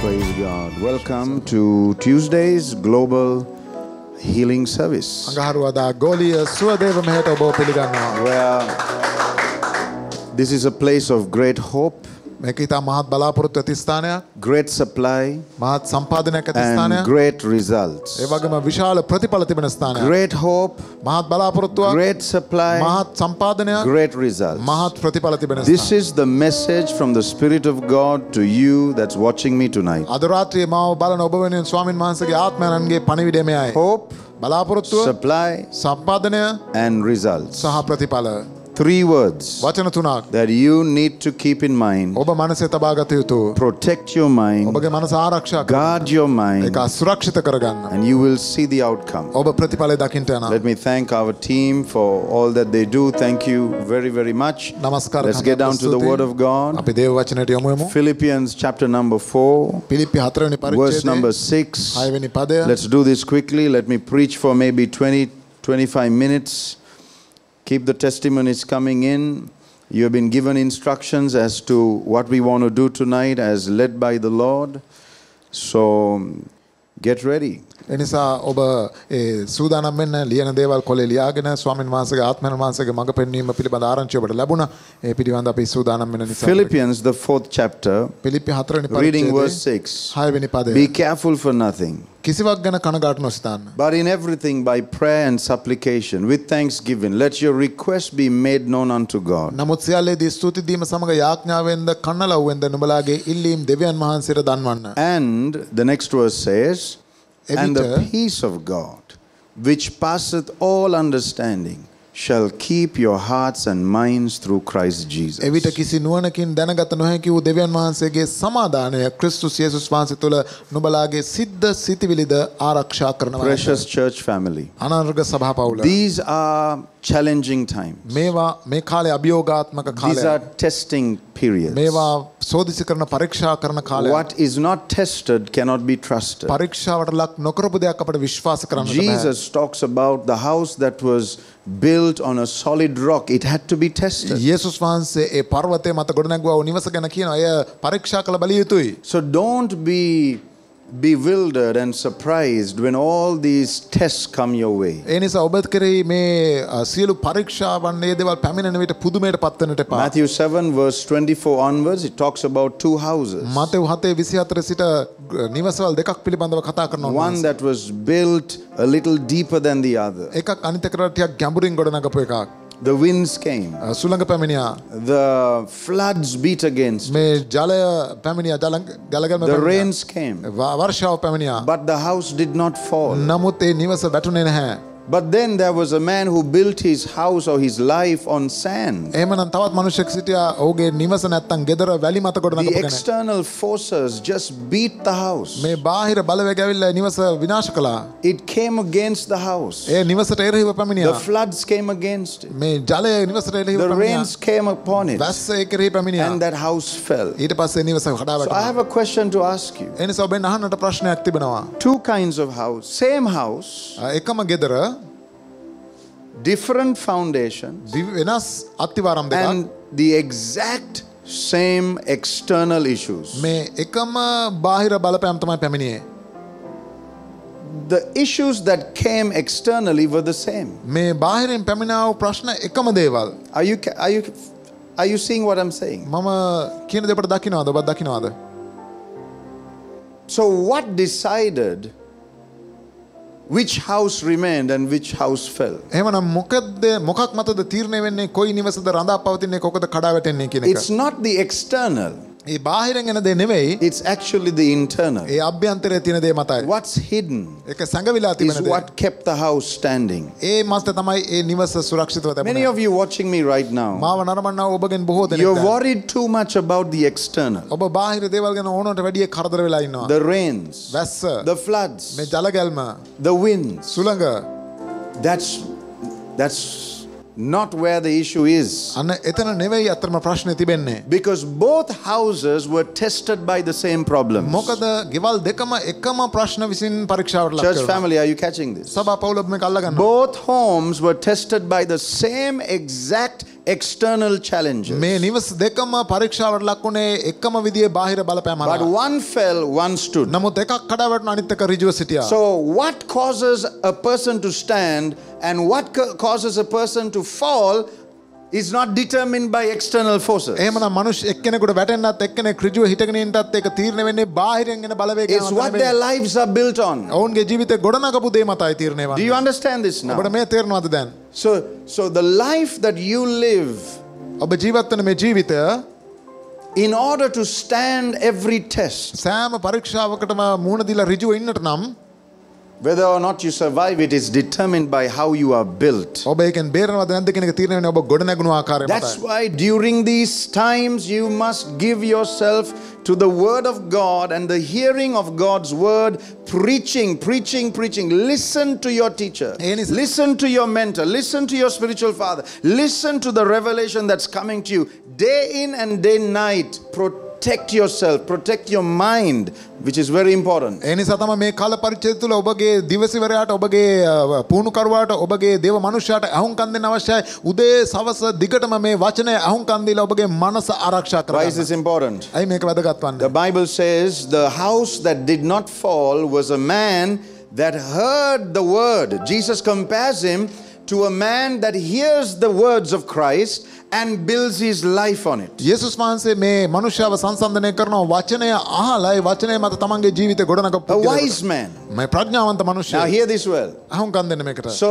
Praise God. Welcome to Tuesday's Global Healing Service, where this is a place of great hope, great supply, and great results. Great hope, great supply, great results. This is the message from the Spirit of God to you that's watching me tonight. Hope, supply, and results. Three words that you need to keep in mind. Protect your mind, guard your mind, and you will see the outcome. Let me thank our team for all that they do. Thank you very, very much. Let's get down to the Word of God. Philippians chapter number 4, verse number 6. Let's do this quickly. Let me preach for maybe 20-25 minutes. Keep the testimonies coming in. You have been given instructions as to what we want to do tonight as led by the Lord. So get ready. එනිසා ඔබ සූදානම් වෙන්න ලියන දේවල් කොලේ ලියාගෙන ස්වාමීන් වහන්සේගේ ආත්මයන් වහන්සේගේ මඟ පෙන්වීම පිළිබඳ ආරංචි ඔබට ලැබුණා. ඒ පිළිබඳ අපි සූදානම් වෙන නිසා Philippians the 4th chapter, පිලිප්පි 4 වෙනි reading පරිච්ඡේදයේ verse 6. 6 වෙනි පදය. Be careful for nothing, කිසිවක් ගැන කනගාටු නොසිතන්න. but in everything by prayer and supplication with thanksgiving let your requests be made known unto God. නමුත් සියල්ලේදී ස්තුති දීම සමග යාඥාවෙන්ද කන්නලව්වෙන්ද නුඹලාගේ ඉල්ලීම් දෙවියන් වහන්සේට දන්වන්න. And the next verse says, and the peace of God, which passeth all understanding, shall keep your hearts and minds through Christ Jesus. එවිට කිසි නුවණකින් දැනගත නොහැකි වූ දෙවියන් වහන්සේගේ සමාදානය ක්‍රිස්තුස් යේසුස් වහන්සේ තුළ නුඹලාගේ සිද්ද සිතවිලිද ආරක්ෂා කරනවා. Precious church family, අනර්ග සභා පවුල. these are challenging times. මේවා මේ කාලේ අභියෝගාත්මක These කාලයක්. are testing periods. මේවා සෝදිසි කරන පරීක්ෂා කරන කාලයක්. What is not tested cannot be trusted. පරීක්ෂාවට ලක් නොකරපු දෙයක් අපිට විශ්වාස කරන්න බෑ. Jesus talks about the house that was built on a solid rock. It had to be tested. යේසුස් වහන්සේ ඒ පර්වතයේ මත ගොඩනැගුවා වූ නිවස ගැන කියනවා. එය පරීක්ෂා කළ බැලිය යුතුයි. So don't be bewildered and surprised when all these tests come your way. ඒ නිසා ඔබත් කෙරෙහි මේ සියලු පරීක්ෂාවන් මේ දේවල් පැමිණෙන විට පුදුමයට පත් වෙන්නට එපා. Matthew 7 verse 24 onwards, it talks about two houses. Matthew 7:24 සිට නිවසවල් දෙකක් පිළිබඳව කතා කරනවා. One that was built a little deeper than the other. එකක් අනිත් එකට ටිකක් ගැඹුරින් ගොඩනගපු එකක්. The winds came. සුළඟ පැමිණියා. The floods beat against. මේ ජලය පැමිණියා. ගලගල්ම The rains came. වර්ෂාව පැමිණියා. But the house did not fall. නමුත් ඒ නිවස වැටුනේ නැහැ. But then there was a man who built his house or his life on sand. එහෙමනම් තවත් මිනිසෙක් සිටියා ඔහුගේ නිවස නැත්තම් ගෙදර වැලි මත ගොඩනගපු The කෙනෙක්. external forces just beat the house. මේ බාහිර බලවේග ඇවිල්ලා නිවස විනාශ කළා. It came against the house. ඒ නිවසට එරෙහිව පැමිණියා. The floods came against it. මේ ජලය නිවසට එරෙහිව The පැමිණියා. rains came upon it. වැස්ස ඒ කෙරෙහි පැමිණියා. And that house fell. ඊට පස්සේ නිවස කඩා So I වැටුණා. have a question to ask you. ඒ නිසා ඔබෙන් අහන්නට ප්‍රශ්නයක් තිබෙනවා. Two kinds of house. Same house. එකම ගෙදර Different foundation. වෙනස් අත්තිවාරම් දෙකක්. And the exact same external issues. මේ එකම බාහිර බලපෑම් තමයි පැමිණියේ. The issues that came externally were the same. මේ බාහිරින් පැමිණා වූ ප්‍රශ්න එකම දේවල්. Are you seeing what I'm saying? මම කියන දේ ඔබට දකින්නවද? ඔබත් දකින්නවද? So what decided which house remained and which house fell? එහෙමනම් මොකක් මතද තීරණය වෙන්නේ කොයි නිවසද රඳා පවතින්නේ කොකද කඩා වැටෙන්නේ කියන එක? It's not the external. ඒ බාහිරෙන් එන දේ නෙවෙයි. It's actually the internal. ඒ අභ්‍යන්තරයේ තියෙන දේ මතයි. What's hidden ඒක සංගවිලා is තිබෙන දේ. what kept the house standing. ඒ මත තමයි ඒ නිවස සුරක්ෂිතව තිබුණේ. Many of you watching me right now, මාව නරඹන්නා ඔබගෙන් බොහෝ දෙනෙක් you're worried too much about the external. ඔබ බාහිර දේවල් ගැන ඕනට වැඩි කරදර වෙලා ඉන්නවා. The rains, වැස්ස, the floods, මේ ජල ගැල්ම, the winds. සුළඟ. That's not where the issue is. අන්න එතන නෙවෙයි අතරම ප්‍රශ්නේ තිබෙන්නේ. Because both houses were tested by the same problem. මොකද ගෙවල් දෙකම එකම ප්‍රශ්න විසින් පරීක්ෂාවට ලක් Church කරනවා. family, are you catching this? සභා පවුල මේක අල්ල ගන්නවා. Both homes were tested by the same exact external challenges. මේ නිවස් දෙකම පරීක්ෂාවට ලක් වුණේ එකම විදිහේ බාහිර බලපෑම But හරහා. one fell, one stood. නමුත් එකක් කඩා වැටුණා අනිත් එක ඍජුව සිටියා. So what causes a person to stand and what causes a person to fall is not determined by external forces. එහෙමනම් මනුෂ්‍ය එක්කෙනෙකුට වැටෙන්නත් එක්කෙනෙක් ඍජුව හිටගෙන ඉන්නත් ඒක තීරණය වෙන්නේ බාහිරින් එන බලවේගයන් It's what their lives are built on. ඔවුන්ගේ ජීවිතේ ගොඩනගපු දේ මතයි තීරණය Do වන්නේ. you understand this now? ඔබට මේ තේරෙනවද දැන්? So the life that you live, ඔබ ජීවත් වෙන මේ ජීවිතය in order to stand every test, සෑම පරීක්ෂාවකටම මුහුණ දීලා ඍජුව ඉන්නට නම් whether or not you survive it is determined by how you are built. ඔබ ඒකෙන් බේරෙනවද නැද්ද කියන එක තීරණය වෙන්නේ ඔබ ගොඩනැගුණු ආකාරය That's මතයි. why during these times you must give yourself to the word of God and the hearing of God's word, preaching. Listen to your teacher, listen to your mentor, listen to your spiritual father, listen to the revelation that's coming to you day in and day night. Protect yourself, protect your mind, which is very important. ඒ නිසා තමයි මේ කාල පරිච්ඡේදය තුළ ඔබගේ දිවසිවරයාට ඔබගේ පුහුණුකරුවාට ඔබගේ දේව මනුෂ්‍යයාට අහුම්කම් දෙන්න අවශ්‍යයි. උදේ සවස දිගටම මේ වචනය අහුම්කම් දීලා ඔබගේ මනස ආරක්ෂා Why is කරගන්න. this important? ඇයි මේක වැදගත් වන්නේ? The Bible says the house that did not fall was a man that heard the word. Jesus compares him to a man that hears the words of Christ and builds his life on it. යේසුස් වහන්සේ මේ මනුෂ්‍යව සංසන්දනය කරන වචනය අහලා ඒ වචනය මත තමන්ගේ ජීවිතය ගොඩනගපු A wise man. මේ ප්‍රඥාවන්ත Now මනුෂ්‍යයා. hear this well. අහුම්කම් දෙන්න මේකට. So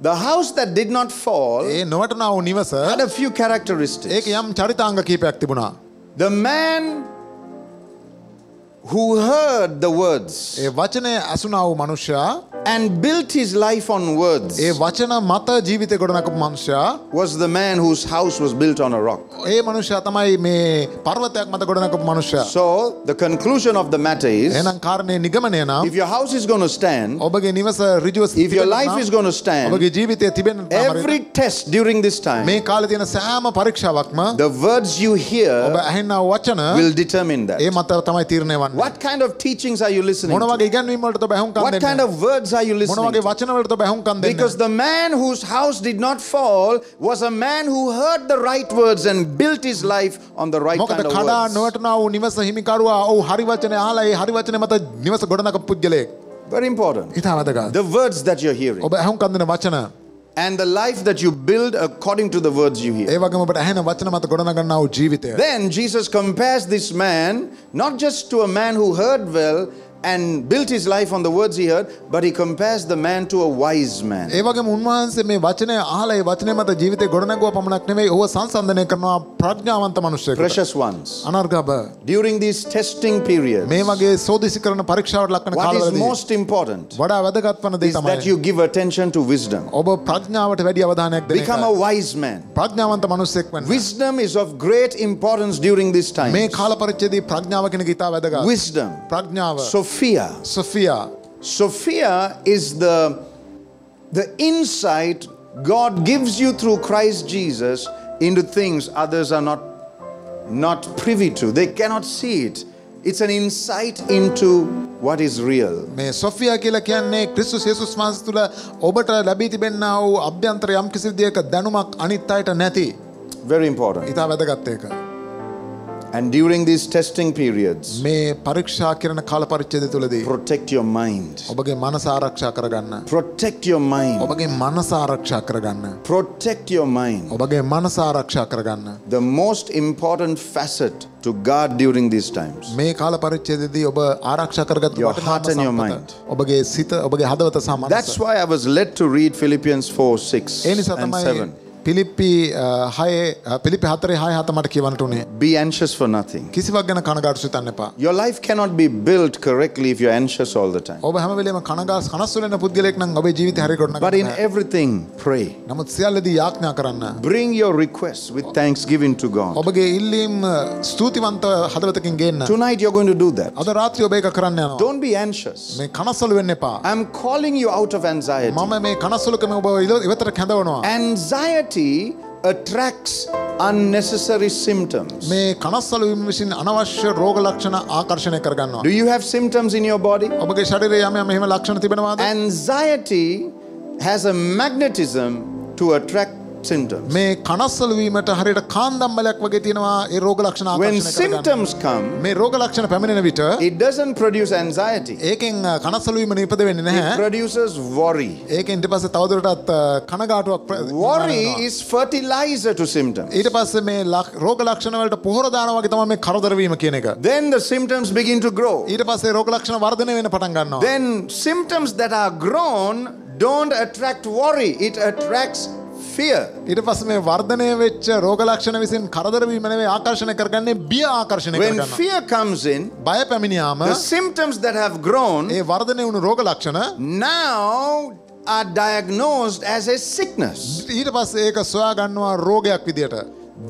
the house that did not fall ඒ නොවටනා වූ නිවස had a few characteristics. ඒක යම් චරිතාංග කීපයක් තිබුණා. The man who heard the words ඒ වචනය ඇසුණා වූ මනුෂ්‍යයා and built his life on words ඒ වචන මත ජීවිතය ගොඩනගපු මනුෂ්‍යයා was the man whose house was built on a rock. ඒ මනුෂ්‍යයා තමයි මේ පර්වතයක් මත ගොඩනගපු මනුෂ්‍යයා. So the conclusion of the matter is, එහෙනම් කාරණේ නිගමනය නම් if your house is going to stand, ඔබගේ නිවස ඍජුව if your life is going to stand, ඔබගේ ජීවිතය තිබෙන every test during this time, මේ කාලේ තියෙන සෑම පරීක්ෂාවක්ම the words you ඔබ hear ඇහෙනා වචන will determine that. ඒ මත තමයි තීරණය වන්නේ. What kind of teachings are you listening මොන to? වගේ ඉගැන්වීම් වලට ඔබ අහුම්කම් What kind දෙන්නේ? of words are you මොන listening වගේ to? වචන වලට ඔබ අහුම්කම් දෙන්නේ? Because the man whose house did not fall was a man who heard the right words and built his life on the right මොකද kind of කඩා words. නොවටනා වූ නිවස හිමිකරුවා ඔව් හරි වචනේ අහලා ඒ හරි වචනේ මත නිවස ගොඩනගපු පුද්ගලයෙක්. Very important. ඊට වැදගත්. The words that you're hearing ඔබ අහුම්කම් දෙන වචන and the life that you build according to the words you hear. ඒ වගේම ඔබට ඇහෙන වචන මත ගොඩනගන්නා වූ ජීවිතය. Then Jesus compares this man not just to a man who heard well and built his life on the words he heard, but he compares the man to a wise man. ඒ වගේම උන්වහන්සේ මේ වචනය අහලා ඒ වචනේ මත ජීවිතේ ගොඩනගුවා පමණක් නෙමෙයි ඔහු සංසන්දනය කරනවා ප්‍රඥාවන්ත මිනිසෙකුට. Precious ones. අනර්ගබ During these testing periods, මේ වගේ සෝදිසි කරන පරීක්ෂාවට ලක් වෙන what is කාලවලදී most important වඩා වැදගත් වන දේ is that තමයි you give attention to wisdom. ඔබ ප්‍රඥාවට වැඩි අවධානයක් දෙන Become එක. a wise man. ප්‍රඥාවන්ත මිනිසෙක් වෙන්න. Wisdom is of great importance during this time. මේ කාල පරිච්ඡේදයේ ප්‍රඥාව කියන එක ඉතා වැදගත්. Wisdom. ප්‍රඥාව. Sophia. Sophia is the insight God gives you through Christ Jesus into things others are not privy to. They cannot see it. It's an insight into what is real. මේ Sophia කියලා කියන්නේ ක්‍රිස්තුස් යේසුස් වහන්සේ තුළ ඔබට ලැබී තිබෙනා වූ අභ්‍යන්තර යම් කිසි විදියක දැනුමක් අනිත් අයට නැති. Very important. ඉතා වැදගත් ඒක. And during these testing periods, මේ පරීක්ෂා කරන කාල පරිච්ඡේදය තුලදී protect your mind. ඔබගේ මනස ආරක්ෂා කරගන්න. Protect your mind. ඔබගේ මනස ආරක්ෂා කරගන්න. Protect your mind. ඔබගේ මනස ආරක්ෂා කරගන්න. The most important facet to guard during these times. මේ කාල පරිච්ඡේදයේදී ඔබ ආරක්ෂා කරගත්තු Your heart and your mind. ඔබගේ සිත, ඔබගේ හදවත සහ මනස. That's why I was led to read Philippians 4:6 ඒ නිසා and තමයි 7. පිලිප්පි 4:6 මට කියවන්නට උනේ. Be anxious for nothing. කිසිවක් ගැන කනගාටු සිතන්න එපා. Your life cannot be built correctly if you're anxious all the time. ඔබ හැම වෙලේම කනස්සු වෙන පුද්ගලයෙක් නම් ඔබේ ජීවිතය හරියට ගොඩනගන්න But in බෑ. everything, pray. නමුත් සියල්ලදී යාඥා කරන්න. Bring your requests with thanksgiving to God. ඔබගේ ඉල්ලීම් ස්තුතිවන්ත හදවතකින් ගේන්න. Tonight you're going to do that. අද රාත්‍රියේ ඔබ ඒක කරන්න යනවා. Don't be anxious. මේ කනස්සලු වෙන්න එපා. I'm calling you out of anxiety. මම මේ කනස්සලුකම ඔබ ඉවතට කැඳවනවා. Anxiety attracts unnecessary symptoms. මේ කනස්සලු වීම විසින් අනවශ්‍ය රෝග ලක්ෂණ ආකර්ෂණය කරගන්නවා. Do you have symptoms in your body? ඔබගේ ශරීරයේ යම් යම් එහෙම ලක්ෂණ තිබෙනවාද? Anxiety has a magnetism to attract symptoms. මේ කනස්සලු වීමට හරියට කාන්දම්බලයක් වගේ තියෙනවා ඒ රෝග ලක්ෂණ When ආකර්ෂණය කරගන්න. symptoms come, මේ රෝග ලක්ෂණ පැමිණෙන විට it doesn't produce anxiety. ඒකෙන් කනස්සලු වීම නිපද වෙන්නේ It නැහැ. produces worry. ඒකෙන් ඊට පස්සේ තවදුරටත් කනගාටුවක් Worry is fertilizer to symptoms. ඊට පස්සේ මේ රෝග ලක්ෂණ වලට පොහොර දානවා වගේ තමයි මේ කරදර වීම කියන එක. Then the symptoms begin to grow. ඊට පස්සේ රෝග ලක්ෂණ වර්ධනය වෙන්න පටන් ගන්නවා. Then symptoms that are grown don't attract worry, it attracts fear. ඊට පස්සේ මේ වර්ධනය වෙච්ච රෝග ලක්ෂණ විසින් කරදර වීම නෙවෙයි ආකර්ෂණය කරගන්නේ බිය ආකර්ෂණය When කරගන්නවා. fear comes in, බය පැමිණියාම the symptoms that have grown ඒ වර්ධනය වුණු රෝග ලක්ෂණ now are diagnosed as a sickness. ඊට පස්සේ ඒක සොයා ගන්නවා රෝගයක් විදියට.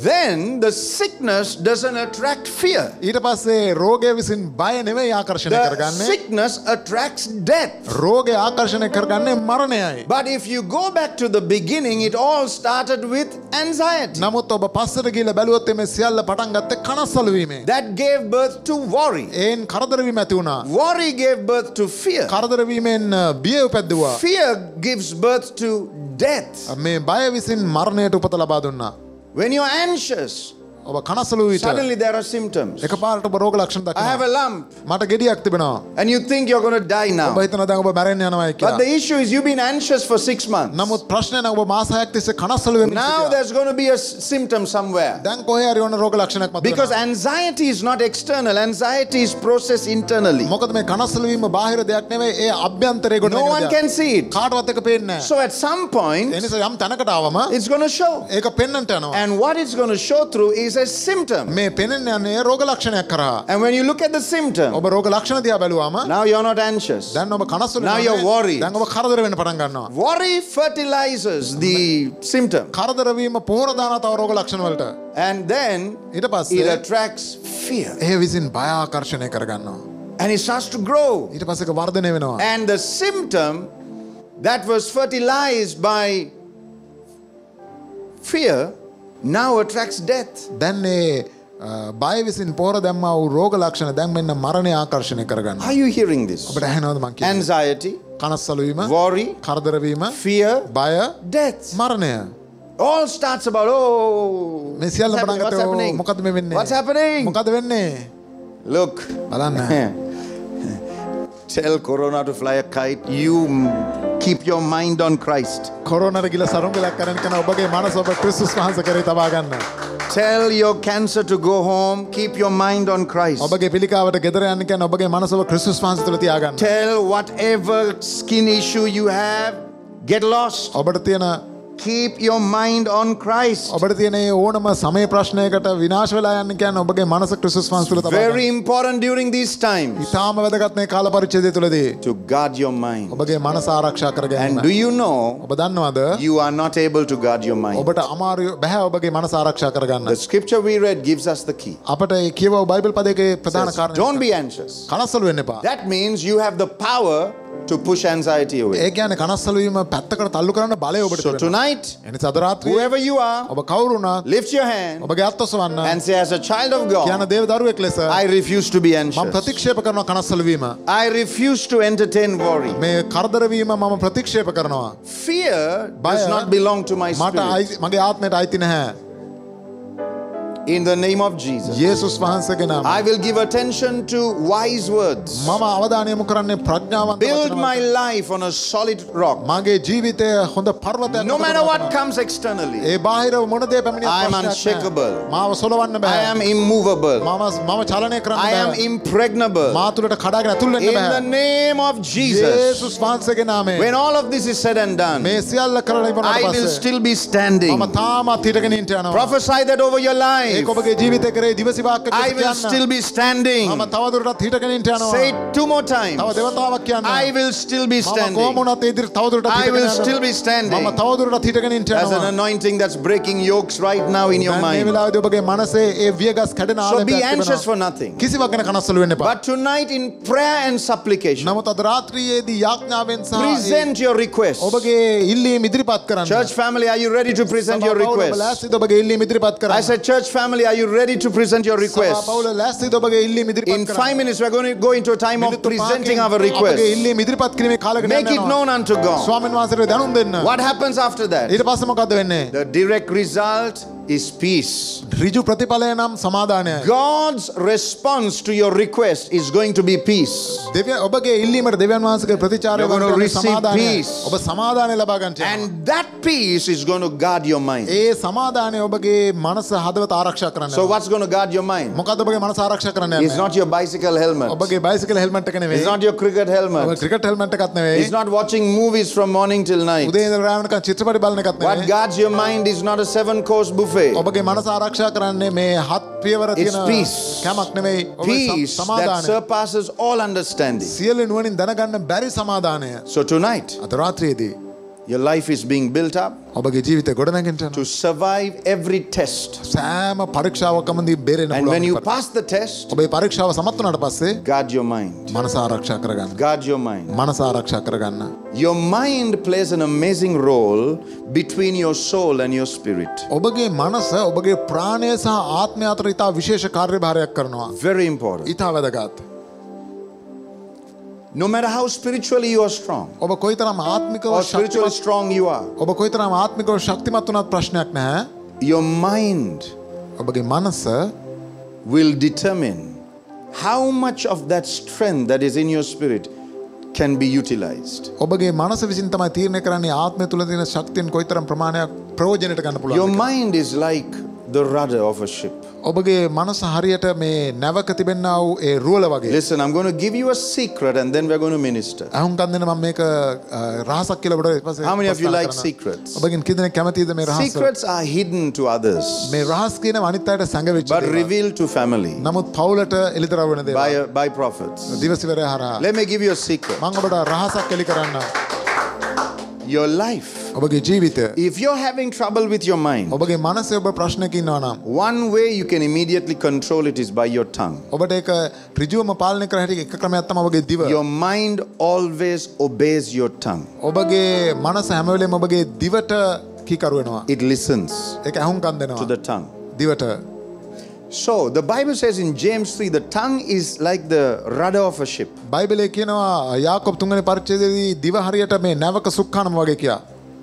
Then the sickness doesn't attract fear. ඊට පස්සේ රෝගය විසින් බය නෙවෙයි ආකර්ෂණය The කරගන්නේ. sickness attracts death. රෝගය ආකර්ෂණය කරගන්නේ මරණයයි. But if you go back to the beginning, it all started with anxiety. නමුත් ඔබ පස්සට ගිහලා බැලුවොත් මේ සියල්ල පටන් ගත්තේ කනස්සලු වීමෙන්. That gave birth to worry. ඒන් කරදර වීම ඇති වුණා. Worry gave birth to fear. කරදර වීමෙන් බිය උපැද්දුවා. Fear gives birth to death. මේ බය විසින් මරණයට උපත ලබා දුන්නා. When you're anxious, ඔබ කනස්සලු විට suddenly there are symptoms. එකපාරට ඔබ රෝග ලක්ෂණ I have දකිනවා. a lump, මට ගෙඩියක් තිබෙනවා. and you think you're going to die ඔබ now. හිතනවා දැන් ඔබ මැරෙන්න යනවායි But කියලා. the issue is you've been anxious for 6 months. නමුත් ප්‍රශ්නේ නම් ඔබ මාස 6ක් තිස්සේ කනස්සලු වෙමින් Now සිටියා. there's going to be a symptom somewhere. දැන් කොහේ හරි ඔන්න රෝග ලක්ෂණයක් Because මතුවෙනවා. anxiety is not external, anxiety is processed internally. මොකද මේ කනස්සලු වීම බාහිර දෙයක් නෙවෙයි ඒ අභ්‍යන්තරයේ ගොඩ No one can see it. කාටවත් එක පේන්නේ නැහැ. So at some point, ඒ නිසා යම් තැනකට ආවම it's going to show. ඒක පෙන්වන්නට යනවා. And what it's going to show through is a symptom. මේ පෙනෙන්නේ යන්නේ රෝග ලක්ෂණයක් කරා. And when you look at the symptom, ඔබ රෝග ලක්ෂණ දිහා බැලුවාම now you're not anxious. දැන් ඔබ කනස්සලු Now you're worried. දැන් ඔබ කරදර වෙන්න පටන් ගන්නවා. Worry fertilizes the symptom. කරදර වීම පොහොර දානවා තව රෝග ලක්ෂණ වලට. And then ඊට it පස්සේ attracts fear. ඒ විසින් බය ආකර්ෂණය කරගන්නවා. And it starts to grow. ඊට පස්සේ ඒක වර්ධනය වෙනවා. And the symptom that was fertilized by fear now attracts death. දැන් මේ බය විසින් පොහොර දැම්මා වූ රෝග ලක්ෂණ දැන් මෙන්න මරණය ආකර්ෂණය කරගන්නවා. Are you hearing this? ඔබට ඇහෙනවද මං කියන්නේ? Anxiety, කනස්සලු වීම, worry, කරදර වීම, fear, බය, death. මරණය. All starts about, oh, මේ සියල්ල පටන් what's ගත්තේ happening? මොකද්ද මේ වෙන්නේ? What's happening? මොකද්ද වෙන්නේ? Look, බලන්න. tell Corona to fly a kite. You keep your mind on Christ. කොරෝනාට ගිල සරුංගලක් කරන් කරන ඔබගේ මනස ඔබ ක්‍රිස්තුස් වහන්සේ කරේ තබා ගන්න. Tell your cancer to go home. Keep your mind on Christ. ඔබගේ පිළිකාවට ගෙදර යන්න කියන ඔබගේ මනස ඔබ ක්‍රිස්තුස් වහන්සේ තුළ තියා ගන්න. Tell whatever skin issue you have, get lost. ඔබට තියෙන Keep your mind on Christ. ඔබට තියෙන ඒ ඕනම සමය ප්‍රශ්නයකට විනාශ වෙලා යන්න කියන ඔබගේ මනස ක්‍රිස්තුස් වහන්සේ තුළ තබා ගන්න. Very important during these times ඉතාම වැදගත් මේ කාල පරිච්ඡේදය තුළදී to guard your mind. ඔබගේ මනස ආරක්ෂා කර ගැනීම. And do you know ඔබ දන්නවද? you are not able to guard your mind? ඔබට අමාරු බෑ ඔබගේ මනස ආරක්ෂා කර ගන්න. The scripture we read gives us the key. අපට ඒ කියවව බයිබල් පදයේ ප්‍රධාන Says, කාරණය. don't be anxious. කනස්සලු වෙන්න එපා. That means you have the power to push anxiety away. ඒ කියන්නේ කනස්සලු වීම පැත්තකට තල්ලු කරන්න බලය ඔබට So තිබෙනවා. tonight, එනිසා අද රාත්‍රියේ whoever you are, ඔබ කවුරු වුණත් lift your hand ඔබගේ අත් ඔසවන්න and say, as a child of කියන God, දේව දරුවෙක් ලෙස I refuse to be මම anxious. ප්‍රතික්ෂේප කරනවා කනස්සලු වීම. I refuse to entertain worry. මේ කරදර වීම මම ප්‍රතික්ෂේප කරනවා. Fear does not belong to my මට spirit. මගේ ආත්මයට අයිති නැහැ. In the name of Jesus, යේසුස් වහන්සේගේ නාමයෙන් I will give attention to wise words. මම අවධානය යොමු කරන්නේ ප්‍රඥාවන්ත Build වචන my වලට. life on a solid rock. මගේ ජීවිතය හොඳ පර්වතයක් No මත matter what පවතිනවා. comes externally, ඒ බාහිර මොන දේ පැමිණියත් I am ප්‍රශ්නයක් unshakable. නැහැ. මාව සොලවන්න I බෑ. am immovable. මම චලනය කරන්න I am බෑ. impregnable. මා තුළට කඩාගෙන ඇතුල් වෙන්න In the බෑ. name of Jesus, යේසුස් වහන්සේගේ නාමයෙන් when all of this is said and done, මේ සියල්ල කරලා ඉවරනට I will පස්සේ still be standing. මම තාමත් හිටගෙන ඉන්න යනවා. Prophesy that over your life. ඒක ඔබගේ ජීවිතේ කරේ දිවසි වාක්‍ය I will still be standing. මම තවදුරටත් හිටගෙන ඉන්න යනවා. Say it 2 more times. තව දෙවතාවක් කියන්න. I will still be මම කොහොම standing. වුණත් ඒ ඉදිරියට තවදුරටත් I හිටගෙන will යනවා. still be standing. මම තවදුරටත් හිටගෙන ඉන්න As an යනවා. anointing that's breaking yokes right now in your දැන් මේ mind. වෙලාවේදී ඔබගේ මනසේ ඒ වියගස් කැඩෙන So be ආලෝකයක් anxious තිබෙනවා. for nothing. කිසිවක් ගැන කනස්සලු වෙන්න එපා. But tonight in prayer and supplication, නමුත් අද රාත්‍රියේදී යාඥාවෙන් සහ present your request. ඔබගේ ඉල්ලීම් ඉදිරිපත් කරන්න. Church family, are you ready to present your ඔබ request? ලෑස්තිද ඔබගේ ඉල්ලීම් ඉදිරිපත් කරන්න? I said, church family, family, are you ready to present your request? In 5 minutes, we're going to go into a time of presenting our request. Make it known unto God. What happens after that? The direct result is peace. God's response to your request is going to be peace. You're going to receive peace. And that peace is going to guard your mind. So what's going to guard your mind? It's not your bicycle helmet. It's not your cricket helmet. It's not watching movies from morning till night. What guards your mind is not a 7-course buffet. It's peace. Peace that surpasses all understanding. So tonight, your life is being built up to survive every test. And when you pass the test, guard your mind. Guard your mind. Your mind plays an amazing role between your soul and your spirit. Very important. No matter how spiritually you are strong, or spiritually strong you are, your mind will determine how much of that strength that is in your spirit can be utilized. Your mind is like the rudder of a ship. Listen, I'm going to give you a secret and then we're going to minister. How many of you like secrets? Secrets are hidden to others, but revealed to family by prophets. Let me give you a secret. Your life, if you're having trouble with your mind, one way you can immediately control it is by your tongue. Your mind always obeys your tongue. It listens to the tongue. So the Bible says in James 3, the tongue is like the rudder of a ship.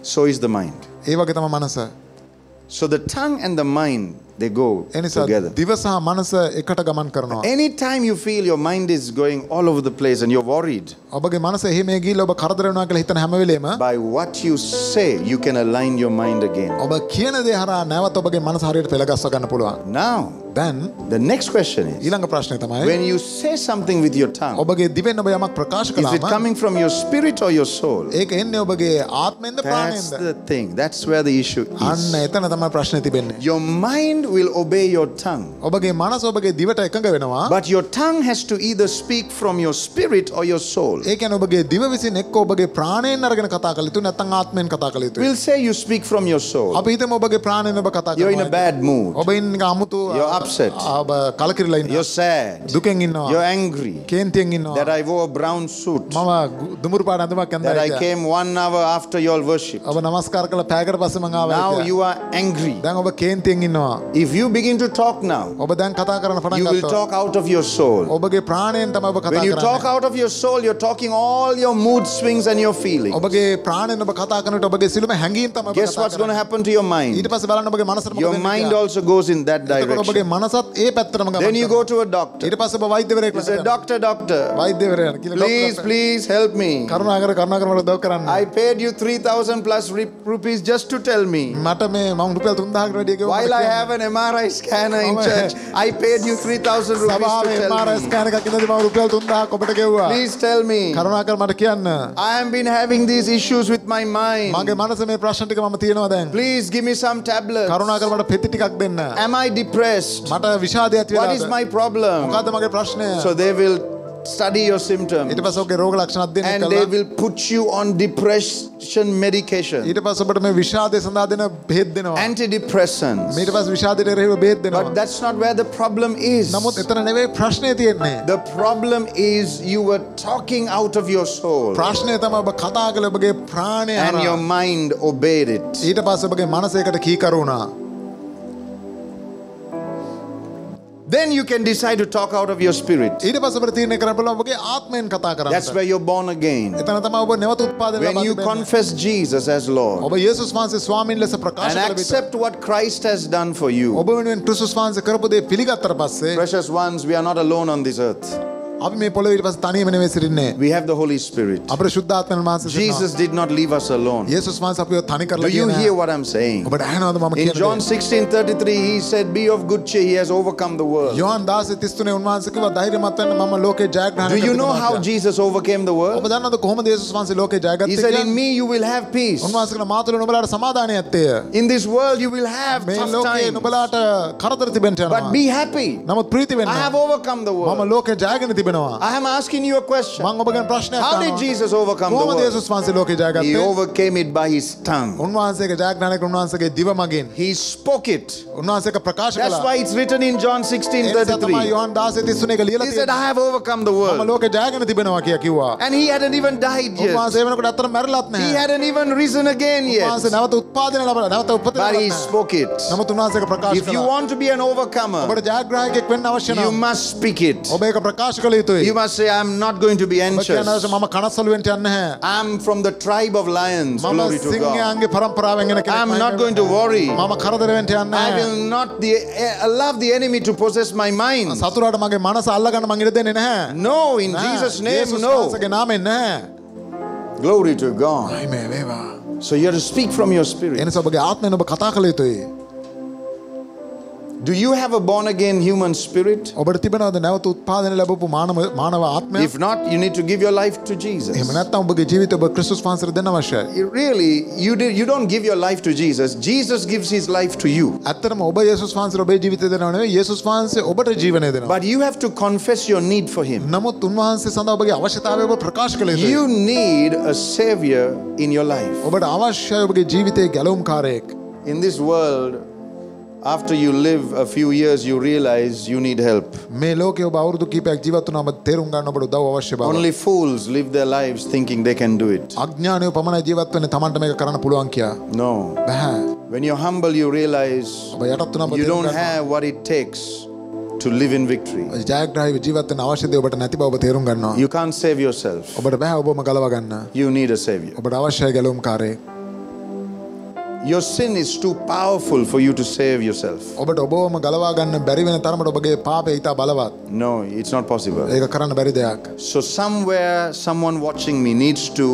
So is the mind. So the tongue and the mind, they go together. Anytime you feel your mind is going all over the place and you're worried, by what you say, you can align your mind again. Now, then the next question is, when you say something with your tongue, is it coming from your spirit or your soul? That's the thing. That's where the issue is. Your mind will obey your tongue, but your tongue has to either speak from your spirit or your soul. We'll say you speak from your soul. You're in a bad mood. You're upset. You're sad. You're angry that I wore a brown suit, that I came 1 hour after your worship. Now you are angry. If you begin to talk now, you will talk out of your soul. When you talk out of your soul, you're talking all your mood swings and your feelings. Guess what's going to happen to your mind? Your mind also goes in that direction. Then you go to a doctor. You say, doctor, please help me. I paid you 3,000 plus rupees just to tell me. While I have an MRI scanner in church, I paid you 3,000 rupees to tell me. Please tell me. I have been having these issues with my mind. Please give me some tablets. Am I depressed? What is my problem? So they will study your symptoms and they will put you on depression medication, antidepressants. But that's not where the problem is. The problem is you were talking out of your soul and your mind obeyed it. Then you can decide to talk out of your spirit. ඊට පස්සේ අපිට තීරණය කරන්න පුළුවන් ඔබගේ ආත්මයෙන් කතා කරන්න. That's where you're born again. එතන තමයි ඔබ නැවත උත්පාදනය ලබා When you තිබෙන්නේ. confess Jesus as Lord ඔබ යේසුස් වහන්සේ ස්වාමීන් ලෙස ප්‍රකාශ and කළ විට accept what Christ has done for you. ඔබ වෙනුවෙන් ක්‍රිස්තුස් වහන්සේ කරපු දේ පිළිගත්තට පස්සේ Precious ones, we are not alone on this earth. අපි මේ පොළොවේ ඊට පස්සේ තනියම නෙවෙයි සිටින්නේ. We have the Holy Spirit. අපේ ශුද්ධාත්මයන් වහන්සේ සිටිනවා. Jesus did not leave us alone. යේසුස් වහන්සේ අපිව තනි Do කරලා you ගියේ hear නැහැ. what I'm saying? ඔබට ඇහෙනවද මම In කියන John දේ? 16:33, he said, "Be of good cheer, he has overcome the world." යෝහන් 16:33 උන්වහන්සේ කිව්වා ධෛර්යමත් වෙන්න මම ලෝකේ ජයග්‍රහණය Do you කරනවා know how කියලා. Jesus overcame the ඔබ world? දන්නවද කොහොමද යේසුස් වහන්සේ ලෝකේ He ජයගත්තේ said, "In කියලා? me you will have peace. උන්වහන්සේ කියන මා තුළ නුඹලාට සමාදානය ඇත්තේය. In this world you will have මේ tough ලෝකේ times. නුඹලාට කරදර තිබෙන්න But යනවා. be happy. නමුත් ප්‍රීති වෙන්න. I have overcome the මම world." ලෝකේ ජයගෙන තිබෙනවා. I am asking you a question. මම ඔබගෙන් ප්‍රශ්නයක් How did අහනවා. Jesus overcome the කොහොමද world? යේසුස් වහන්සේ ලෝකේ He ජයගත්තේ? overcame it by his tongue. උන්වහන්සේගේ ජයග්‍රහණය කරන උන්වහන්සේගේ දිව මගින්. He spoke it. උන්වහන්සේක ප්‍රකාශ That's කළා. why it's written in John ඒ නිසා තමයි 16:33. යෝහන් 16:33 එක ලියලා He said, තියෙන්නේ. "I have overcome the මම world." ලෝකේ ජයගෙන තිබෙනවා කියලා කිව්වා. And he hadn't even died yet. උන්වහන්සේ ඒ වෙනකොට අතර මැරිලත් He නැහැ. hadn't even risen again yet. උන්වහන්සේ නැවත උත්පාදනය ලබලා නැවත උපත But he ලබලා නැහැ. spoke it. නමුත් උන්වහන්සේක ප්‍රකාශ If you කළා. want to be an overcomer, ඔබට ජයග්‍රාහකයෙක් වෙන්න අවශ්‍ය you නම් must speak it. ඔබ ඒක ප්‍රකාශ කළ යුතුයි. You must say, "I'm not going to be ඔබ කියන anxious. මම කනස්සලු වෙන්න යන්නේ නැහැ. I'm from the tribe of lions." මම Glory to God. සිංහයන්ගේ පරම්පරාවෙන් එන කෙනෙක්. I'm not going to worry. මම කරදර වෙන්න යන්නේ I නැහැ. will not allow the enemy to possess my mind. සතුරාට මගේ මනස අල්ලගන්න මං ඉඩ දෙන්නේ නැහැ. No, in නෑ. Jesus' name, යේසුස් no. වහන්සේගේ නාමයෙන් නැහැ. Glory to God. ආමේන් වේවා. So you have to speak from your spirit. එනිසා ඔබගේ ආත්මයෙන් ඔබ කතා කළ යුතුයි. Do you have a born again human spirit? ඔබට තිබෙනවද නැවත උත්පාදනය ලැබපු මානව ආත්මය? If not, you need to give your life to Jesus. එහෙම නැත්නම් ඔබගේ ජීවිතය ඔබ ක්‍රිස්තුස් වහන්සේට දෙන්න අවශ්‍යයි. Really, you don't give your life to Jesus. Jesus gives his life to you. ඇත්තටම ඔබ යේසුස් වහන්සේට ඔබේ ජීවිතය දෙනව නෙවෙයි යේසුස් වහන්සේ ඔබට ජීවනය දෙනවා. But you have to confess your need for him. නමුත් උන්වහන්සේ සඳහා ඔබගේ අවශ්‍යතාවය ඔබ ප්‍රකාශ කළ යුතුයි. You need a savior in your life. ඔබට අවශ්‍යයි ඔබගේ ජීවිතයේ ගැලවුම්කාරයෙක්. In this world, after you live a few years, you realize you need help. මේ ලෝකේ ඔබ අවුරුදු කිහිපයක් ජීවත් වුණාම තේරුම් ගන්න ඔබට උදව් අවශ්‍ය බව. Only fools live their lives thinking they can do it. අඥානයෝ පමණයි ජීවත් වෙන්නේ Tamanට මේක කරන්න පුළුවන් කියා. No. බෑ. When you're humble, you realize ඔබ යටත් වුණාම you තේරුම් don't ගන්නවා. have what it takes to live in victory. ජයග්‍රාහීව ජීවත් වෙන්න අවශ්‍ය දේ ඔබට නැති බව ඔබ තේරුම් ගන්නවා. You can't save yourself. ඔබට බෑ ඔබම ගලව ගන්න. You need a savior. ඔබට අවශ්‍යයි ගැලවුම්කාරයෙක්. Your sin is too powerful for you to save yourself. ඔබට ඔබවම ගලවා ගන්න බැරි වෙන තරමට ඔබගේ පාපය ඉතා බලවත්. No, it's not possible. ඒක කරන්න බැරි දෙයක්. So somewhere someone watching me needs to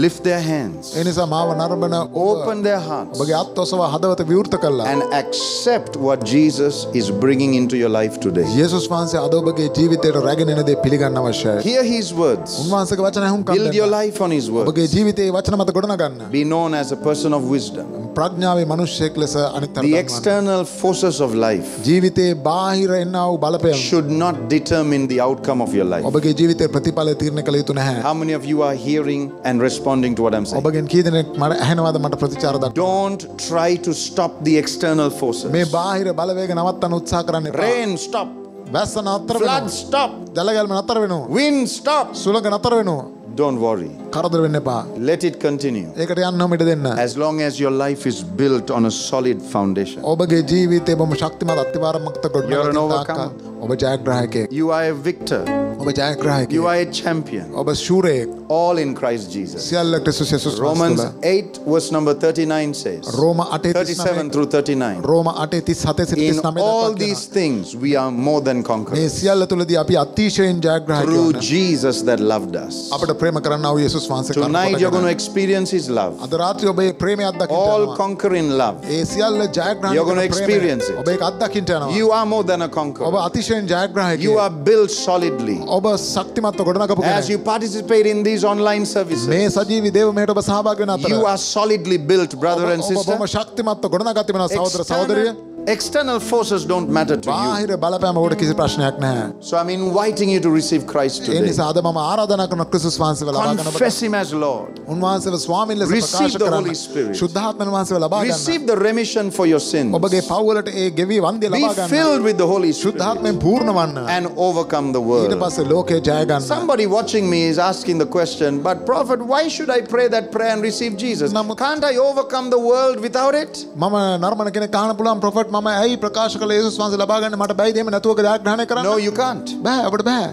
lift their hands, ඒ නිසා මාව නරඹන open their hearts, ඔබගේ අත් ඔසවා හදවත විවෘත කළා. and accept what Jesus is bringing into your life today. යේසුස් වහන්සේ අද ඔබගේ ජීවිතයට රැගෙන එන දේ පිළිගන්න අවශ්‍යයි. Hear his words. උන්වහන්සේගේ වචන අහුම්කම් Build your දෙන්න. life on his ඔබගේ words. ජීවිතයේ වචන මත ගොඩනගන්න. Be known as a person of wisdom. ප්‍රඥාවේ මිනිසෙක් ලෙස අනිත් අතට The ගන්න. external forces of life ජීවිතයේ බාහිර එන්නා වූ බලපෑම් should not determine the outcome of your life. ඔබගේ ජීවිතයේ ප්‍රතිඵලය තීරණය කළ යුතු නැහැ. How many of you are hearing and responding to what I'm saying? ඔබගෙන් කී දෙනෙක් මට ඇහෙනවද මට ප්‍රතිචාර දක්වන්න? Don't try to stop the external forces. මේ බාහිර බලවේග නවත්තන්න උත්සාහ කරන්න එපා. Rain, stop. වැස්ස නතර Flood, වෙනවා. stop. ජලගැල්ම නතර වෙනවා. Wind, stop. සුළඟ නතර වෙනවා. Don't worry. කරදර වෙන්න එපා. Let it continue. ඒකට යන්නම ඉඩ දෙන්න. As long as your life is built on a solid foundation. ඔබගේ ජීවිතේ බොහොම ශක්තිමත් අත්විවරමකට You're an ගොඩනගන overcomer. ඔබ ජයග්‍රාහකයෙක්. You are a victor. ඔබ ජයග්‍රාහකයෙක්. You are a champion. ඔබ ශූරයෙක්. All in Christ Jesus. සියල්ල ක්‍රිස්තුස් යේසුස් Romans වහන්සේ 8 verse number 39 says. රෝම 8:39 37 through 39. රෝම 8:37 සිට In 39 all දක්වා these කියනවා. things we are more than මේ conquerors සියල්ල තුලදී අපි අතිශයින් ජයග්‍රාහකයෝ through වෙනවා. Jesus that loved us. අපිට ප්‍රේම කරන්නා වූ යේසුස් වහන්සේ කරන Tonight you're going to කොට experience his love. අද රාත්‍රියේ ඔබේ ප්‍රේමය අත්දකින්න All යනවා. conquering love. ඒ සියල්ල ජයග්‍රහණය You're gonna කරන ප්‍රේමය experience it. ඔබ ඒක අත්දකින්න යනවා. You are more than a ඔබ conqueror. අතිශයින් ජයග්‍රාහකයෙක්. You are built solidly. ඔබ ශක්තිමත්ව ගොඩනගපු As කෙනෙක්. you participate in these online services, මේ සජීවී දේව මෙහෙට ඔබ සහභාගී වෙන අතර you are solidly built, brother and ඔබ බොහොම sister. ශක්තිමත්ව ගොඩනගා තිබෙනවා සහෝදර සහෝදරිය. External forces don't matter to you. බාහිර බලපෑම ඔබට කිසි ප්‍රශ්නයක් නැහැ. So I'm inviting you to receive Christ A today. නිසා අද මම ආරාධනා කරන ක්‍රිස්තුස් වහන්සේව ලබා ගන්න ඔබට. Confess him as Lord. උන්වහන්සේව ස්වාමීන් ලෙස Receive ප්‍රකාශ the කරන්න. Holy Spirit. ශුද්ධාත්මන වහන්සේව ලබා ගන්න. Receive the remission for your sins. ඔබගේ පව් වලට ඒ ගෙවි වන්දිය Be ලබා ගන්න. filled with the Holy Spirit ශුද්ධාත්මයෙන් පූර්ණ වන්න. and overcome the ඊට world. පස්සේ පස්සේ ලෝකේ ජය ගන්න. Somebody watching me is asking the question, but prophet, why should I pray that prayer and receive Jesus? Can't I overcome the world without it? මම නර්මන කෙනෙක් අහන්න පුළුවන් ප්‍රොෆෙට් මම ඇයි ප්‍රකාශ කළ යේසුස් වහන්සේ ලබා ගන්න මට බැයිද එහෙම නැතුව ජයග්‍රහණය කරන්න? No, you can't. බෑ අපිට බෑ.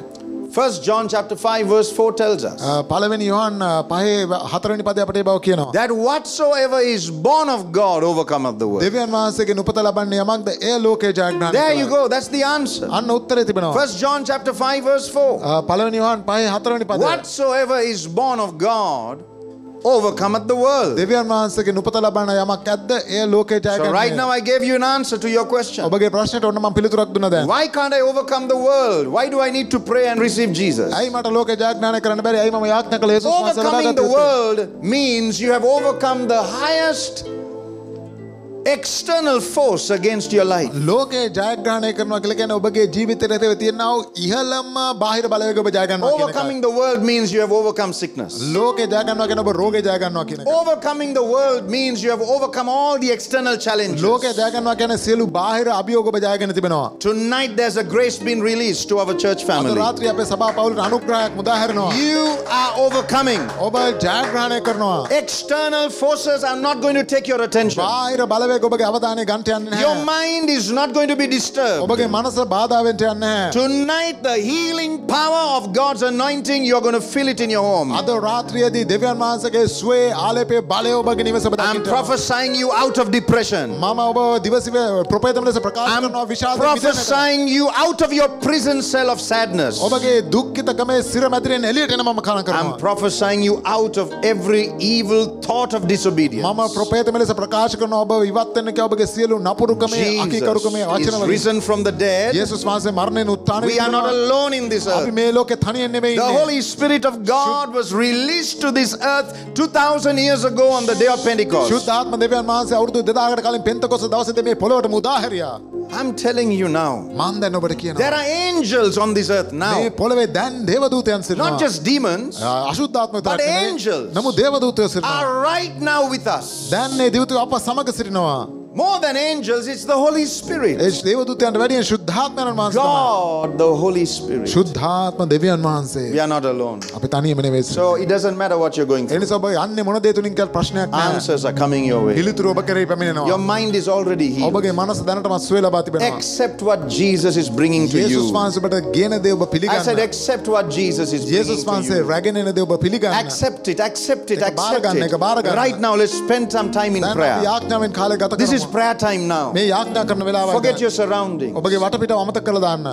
1 John chapter 5 verse 4 tells us පළවෙනි යෝහන් 5:4 පදේ අපිට බව කියනවා. that whatsoever is born of God overcometh the world. දෙවියන් වහන්සේගෙන් උපත ලබන්නේ යමක්ද ඒ ලෝකේ ජයග්‍රහණය කරනවා. There you go, that's the answer. අන්න උත්තරේ තිබෙනවා. 1 John chapter 5 verse 4. පළවෙනි යෝහන් 5:4 පදේ. Whatsoever is born of God overcometh the world. දෙවියන් වහන්සේගෙන් උපත ලබන යමක් ඇද්ද ඒ ලෝකේ ජය So ගන්නවා. right now I gave you an answer to your question. ඔබගේ ප්‍රශ්නෙට ඔන්න මම පිළිතුරක් දුන්නා දැන්. Why can't I overcome the world? Why do I need to pray and receive Jesus? ඇයි මට ලෝකේ ජයග්‍රහණය කරන්න බැරි? ඇයි මම යාඥා කළ යේසුස් වහන්සේ ලබා Overcoming the ගත්තේ? world means you have overcome the highest external force against your life. ලෝකේ ජයග්‍රහණය කරනවා කියලා කියන්නේ ඔබගේ ජීවිතයේ තියෙනා වූ ඉහළම බාහිර බලවේග ඔබ ජය ගන්නවා කියන එක. Overcoming the world means you have overcome sickness. ලෝකේ ජය ගන්නවා කියන්නේ ඔබ රෝගේ ජය ගන්නවා කියන එක. Overcoming the world means you have overcome all the external challenges. ලෝකේ ජය ගන්නවා කියන්නේ සියලු බාහිර අභියෝග ඔබ ජයගෙන තිබෙනවා. Tonight there's a grace being released to our church අද family. රාත්‍රියේ අපේ සභා පවුලට අනුග්‍රහයක් මුදා හැරෙනවා. You are overcoming. ඔබ ජයග්‍රහණය කරනවා. External forces are not going to take your attention. බාහිර බලවේග ඔබගේ අවධානය ගන්න යන්නේ නැහැ. Your mind is not going to be disturbed. ඔබගේ මනස බාධා වෙන්න යන්නේ නැහැ. Tonight the healing power of God's anointing, you're going to feel it in your home. අද රාත්‍රියේදී දෙවියන් වහන්සේගේ සුවේ ආලේපයේ බලය ඔබගේ නිවස ඔබ I'm දකින්න. prophesying you out of depression. මම ඔබ දිවසිවේ ප්‍රොපේතම ලෙස ප්‍රකාශ කරනවා විෂාද විදෙන්නට. Prophesying you out of your prison cell of sadness. ඔබගේ දුක්ඛිතකමේ සිර මැදිරෙන් එළියට එන මම කන I'm කරනවා. prophesying you out of every evil thought of disobedience. මම ප්‍රොපේතම ලෙස ප්‍රකාශ කරනවා ඔබ ඉවත් වෙන්න කිය ඔබගේ සියලු නපුරුකමේ අකීකරුකමේ Jesus is වචනවලින්. risen from the dead. යේසුස් වහන්සේ මරණයෙන් උත්ථාන We are not alone in this අපි earth. මේ ලෝකේ තනියෙන් නෙමෙයි The ඉන්නේ. Holy Spirit of God was released to this earth 2000 years ago on the day of Pentecost. ශුද්ධ ආත්ම දෙවියන් වහන්සේ අවුරුදු 2000කට කලින් පෙන්තකොස්ත දවසේදී මේ පොළොවට මුදා හැරියා. I'm telling you now. මම දැන් ඔබට කියනවා. There are angels on this earth මේ now. පොළොවේ දැන් දේවදූතයන් සිටිනවා. Not just demons අශුද්ධාත්ම but විතරක් නෙමෙයි. angels නමුත් දේවදූතයෝ සිටිනවා. are right now with us. දැන් මේ දේවදූතයෝ අප සමග සිටිනවා. More than angels, it's the Holy Spirit. ඒ දේවදූතයන්ට වැඩියෙන් ශුද්ධාත්මයන් වහන්සේ තමයි. God, the Holy Spirit. ශුද්ධාත්ම දෙවියන් වහන්සේ. We are not alone. අපි තනියම නෙමෙයි. So it doesn't matter what you're going A through. නිසා ඔබ යන්නේ මොන දේ තුලින් කියලා ප්‍රශ්නයක් නැහැ. Answers are coming your way. පිළිතුරු ඔබ කෙරෙහි පැමිණෙනවා. Your mind is already healed. ඔබගේ මනස දැනටම සුවය ලබා තිබෙනවා. Accept what Jesus is bringing to යේසුස් you. වහන්සේ ඔබට ගෙන දේ ඔබ I පිළිගන්න. said accept what Jesus is bringing යේසුස් to වහන්සේ you. රැගෙන එන දේ ඔබ පිළිගන්න. Accept it, accept it, ඒක බාර accept ගන්න, ඒක බාර it. ගන්න. Right now, let's spend some time in දැන් අපි prayer. යාඥාවෙන් කාලය ගත This is කරමු. prayer time now. මේ යාඥා කරන වෙලාවයි. Forget your surroundings. ඔබගේ වටපිටාව අමතක කරලා දාන්න.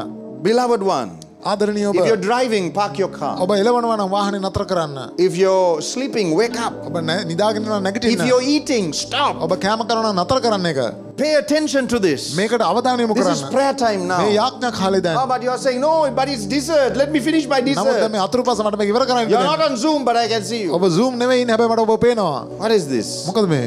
Beloved one, ආදරණීය ඔබ if you're driving, park your car. ඔබ එළවනවා නම් වාහනේ නතර කරන්න. If you're sleeping, wake up. ඔබ නිදාගෙන ඉන්නවා If නැගිටින්න. you're eating, stop. ඔබ කෑම කරනවා නම් නතර කරන්න එක. Pay attention to this. මේකට අවධානය යොමු This කරන්න. is prayer time මේ now. යාඥා කාලේ දැන්. Oh, but you are saying, no, but it's dessert. Let me finish my නමුත් දැන් dessert. මේ අතුරුපස මට මේක ඉවර කරන්න You're දෙන්න. not on Zoom, but I can see you. ඔබ Zoom නෙවෙයි ඉන්නේ හැබැයි මට ඔබ පේනවා. What is this? මොකද මේ?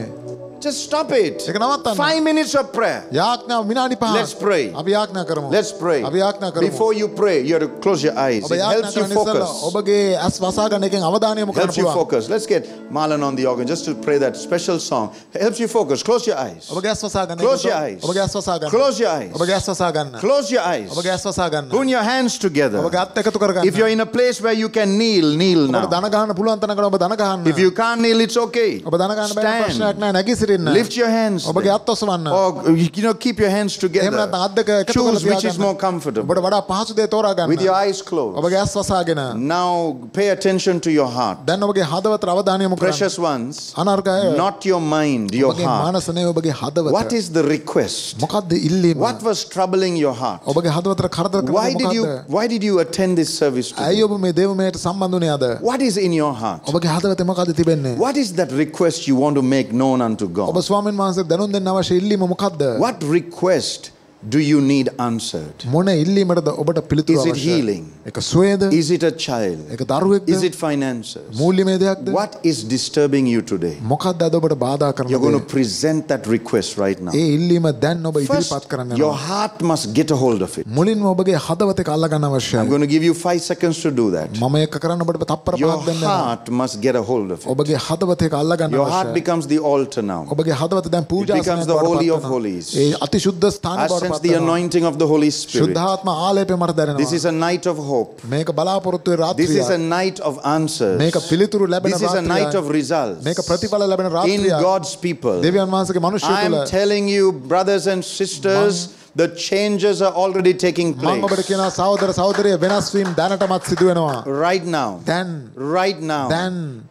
Just stop it. ඒක නවත්තන්න. 5 minutes of prayer. යාඥා විනාඩි 5ක්. Let's pray. අපි යාඥා කරමු. Let's pray. අපි යාඥා කරමු. Before you pray, you have to close your eyes. ඔබ It යාඥා helps you කරන්න ඉස්සෙල්ලා focus. ඔබගේ ඇස් වසා ගන්න එකෙන් අවධානය යොමු කරන්න Helps you පුළුවන්. focus. Let's get Marlon on the organ just to pray that special song. Helps you focus. Close your eyes. ඔබගේ ඇස් වසා ගන්න. Close your eyes. ඔබගේ ඇස් වසා ගන්න. Close your eyes. ඔබගේ ඇස් වසා ගන්න. Close your eyes. ඔබගේ ඇස් වසා ගන්න. Put your hands together. ඔබගේ අත් එකතු කර ගන්න. If you're in a place where you can kneel, kneel ඔබට now. දන ගන්න පුළුවන් තැනකට ඔබ දන ගන්න. If you can't kneel, it's okay. ඔබ දන ගන්න බැරි ප්‍රශ්නයක් Stand. නැහැ. නැගී සිටින්න. Lift your hands. ඔබගේ අත් ඔසවන්න. Or keep your hands එහෙම together. නැත්නම් අත් දෙක එකතු කරලා Choose which is තියාගන්න. more comfortable. ඔබට වඩා පහසු දේ තෝරා ගන්න. With your eyes closed. ඔබගේ ඇස් වසාගෙන. Now pay attention to your heart. දැන් ඔබගේ හදවතට අවධානය යොමු කරන්න. Precious ones. අනර්ගය. Not your mind, your ඔබගේ heart. මානස නෙවෙයි ඔබගේ හදවත. What is the request? මොකක්ද ඉල්ලීම? What was troubling your heart? ඔබගේ හදවතට කරදර Why කරන්නේ මොකක්ද? why did you attend this service today? ඇයි ඔබ මේ දේවමයට සම්බන්ධ වුණේ අද? What is in your heart? ඔබගේ හදවතේ මොකක්ද තිබෙන්නේ? What is that request you want to make known unto ඔබ God? ස්වාමීන් වහන්සේට දැනුම් දෙන්න අවශ්‍ය ඉල්ලීම මොකක්ද? What request do you need answered? මොන ඉල්ලීමටද ඔබට පිළිතුරු Is it අවශ්‍යයි? healing? ඒක සුවේද? Is it a child? ඒක දරුවෙක්ද? Is it finances? මූල්‍යමය දෙයක්ද? What is disturbing you today? මොකක්ද අද ඔබට බාධා කරන You're going to දේ? present that request right now. ඒ ඉල්ලීම දැන් ඔබ First, ඉදිරිපත් කරන්න your යනවා. heart must get a hold of it. මුලින්ම ඔබගේ හදවත එක අල්ල ගන්න I'm අවශ්‍යයි. going to give you 5 seconds to do that. මම ඒක කරන්න ඔබට තප්පර Your 5ක් දෙන්න යනවා. heart must get a hold of it. ඔබගේ හදවත එක අල්ල ගන්න Your heart අවශ්‍යයි. becomes the altar now. ඔබගේ හදවත දැන් පූජාසනයක් becomes the බවට holy පත් of වෙනවා. holies. ඒ අති සුද්ධ ස්ථානය I බවට sense the anointing of the Holy Spirit. ශුද්ධාත්ම ආලේපය මට දැනෙනවා. This is a night of hope. මේක බලාපොරොත්තුවේ රාත්‍රියක්. This is a night of answers. මේක පිළිතුරු ලැබෙන රාත්‍රියක්. This is a night of results. මේක ප්‍රතිඵල ලැබෙන රාත්‍රියක්. In God's people. දෙවියන් වහන්සේගේ මිනිස්සු I තුළ. am telling you, brothers and sisters, the changes are already taking place. මම ඔබට කියනවා සහෝදර සහෝදරිය වෙනස් වීම දැනටමත් සිදු වෙනවා. Right now. Right now.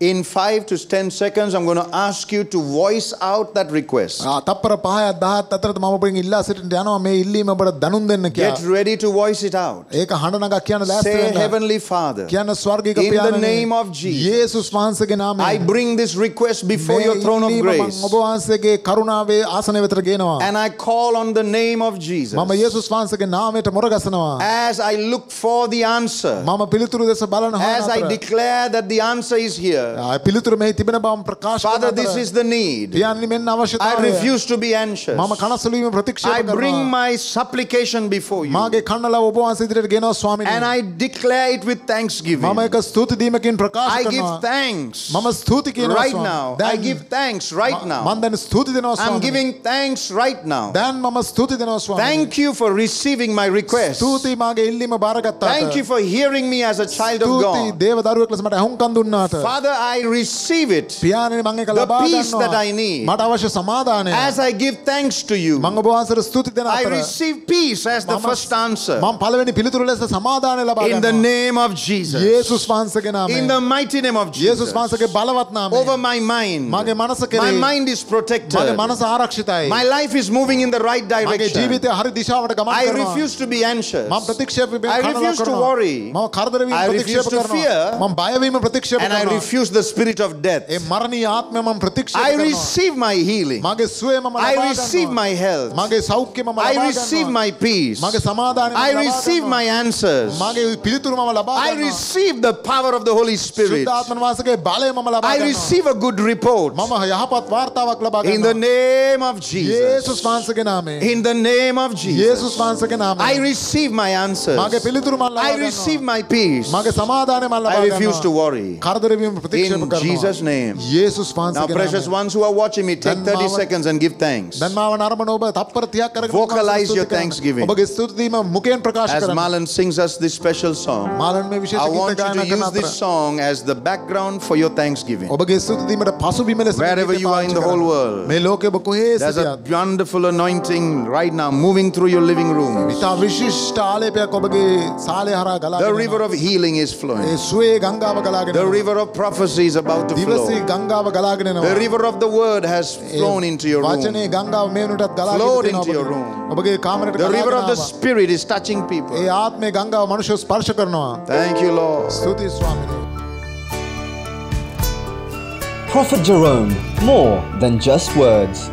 In 5 to 10 seconds I'm going to ask you to voice out that request. තප්පර 5ක් 10ක් අතරත මම ඔබෙන් ඉල්ලා සිටින්න යනවා මේ ඉල්ලීම ඔබට දැනුම් දෙන්න කියලා. Get ready to voice it out. ඒක හඬ නගා කියන්න ලෑස්ති වෙන්න. Say, Heavenly Father, කියන්න ස්වර්ගීය in පියාණනි, the name of Jesus, යේසුස් වහන්සේගේ නාමයෙන් I bring this request before your throne of grace. ඔබ වහන්සේගේ කරුණාවේ ආසනය වෙතට ගේනවා. And I call on the name of Jesus. මම යේසුස් වහන්සේගේ නාමයට මොරගසනවා. As I look for the answer. මම පිළිතුරු දෙස බලන හොයන As I declare that the answer is here. පිළිතුරු මෙහි තිබෙන බව ප්‍රකාශ කරනවා. Father, this is the need. පියාණනි මෙන්න අවශ්‍යතාවය. I refuse to be anxious. මම කනස්සලු වීම ප්‍රතික්ෂේප කරනවා. I bring my supplication before you. මාගේ කන්නලව ඔබ වහන්සේ ඉදිරියට ගෙනවා ස්වාමීනි. And I declare it with thanksgiving. මම ඒක ස්තුති දීමකින් ප්‍රකාශ කරනවා. I give thanks. මම ස්තුති කියනවා right now. I give thanks right now. මම දැන් ස්තුති දෙනවා ස්වාමීනි. I'm giving thanks right now. දැන් මම ස්තුති දෙනවා ස්වාමීනි. Thank you for receiving my request. ස්තුති මාගේ ඉල්ලීම බාරගත්තාට. Thank you for hearing me as a child of God. ස්තුති දේව දරුවෙක් ලෙස මට අහුම්කම් දුන්නාට. Father, I receive it. පියාණනි මම ඒක the ලබා peace ගන්නවා. that I need. මට අවශ්‍ය සමාදානය. As I give thanks to you. මම ඔබ වහන්සේට ස්තුති දෙන I අතර. receive peace as the first answer. මම පළවෙනි පිළිතුරු ලෙස සමාදානය ලබා ගන්නවා. In the name of Jesus. යේසුස් වහන්සේගේ නාමයෙන්. In the mighty name of Jesus. යේසුස් වහන්සේගේ බලවත් නාමයෙන්. Over my mind. මගේ මනස කෙරෙහි. My mind is protected. මගේ මනස ආරක්ෂිතයි. My life is moving in the right direction. මගේ ජීවිතය හරි දිශාවට ගමන් කරනවා. I refuse to be anxious. මම ප්‍රතික්ෂේප වීම I refuse to worry. මම කරදර වීම I refuse ප්‍රතික්ෂේප to කරනවා. fear. මම බය වීම ප්‍රතික්ෂේප And I කරනවා. refuse the spirit of death. ඒ මරණීය ආත්මය මම ප්‍රතික්ෂේප I කරනවා. receive my healing. මගේ සුවය මම ලබා I ගන්නවා. receive my health. මගේ සෞඛ්‍ය මම ලබා I ගන්නවා. receive my peace. මගේ සමාදානය මම I ලබා receive ගන්නවා. my answers. මගේ පිළිතුරු මම ලබා I ගන්නවා. receive the power of the Holy Spirit. ශුද්ධාත්ම වහන්සේගේ බලය මම ලබා I ගන්නවා. receive a good report. මම යහපත් වාර්තාවක් ලබා In the ගන්නවා. name of Jesus. යේසුස් වහන්සේගේ නාමයෙන්. In the name of Jesus. යේසුස් වහන්සේගේ නාමයෙන්. I receive my answers. මගේ පිළිතුරු මම ලබා I ගන්නවා. receive my peace. මගේ සමාදානය මම ලබා I ගන්නවා. refuse to worry. කරදර වීම ප්‍රතික්ෂේප In කරනවා. Jesus' name. යේසුස් Now, වහන්සේගේ precious නාමයෙන්. ones who are watching me, take 30 seconds and give thanks. දැන් මාව නරඹන ඔබ තප්පර 30ක් කරගෙන Vocalize your thanksgiving. ඔබගේ ස්තුතිය මුඛයෙන් ප්‍රකාශ As කරන්න. Marlon sings us this special song, Malan මේ විශේෂ I ගීත want you ගායනා to කරන use අතර this song as the background for your thanksgiving. ඔබගේ ස්තුතියීමට පසුබිම ලෙස Wherever you are in the whole world, මේ ලෝකෙ ඔබ කොහේ there's a සිටියත් wonderful anointing right now moving through your living room. ඉතා විශිෂ්ට ආලේපයක් ඔබගේ සාලය හරහා The ගලාගෙන river යනවා. of healing is A flowing. සුවේ ගංගාව ගලාගෙන The යනවා. river of prophecy is about to දිවසී flow. ගංගාව ගලාගෙන The යනවා. river of the word has flown into your වචනේ room. ගංගාව මේ වුණටත් ගලාගෙන Flowed තියෙනවා into your ඔබගේ. room. ඔබගේ කාමරයට The river ගලාගෙන of the ආවා. spirit is touching people. ඒ ආත්මේ ගංගාව මනුෂ්‍ය ස්පර්ශ කරනවා. Thank you, Lord. ස්තුතියි ස්වාමීනි. Prophet Jerome, more than just words.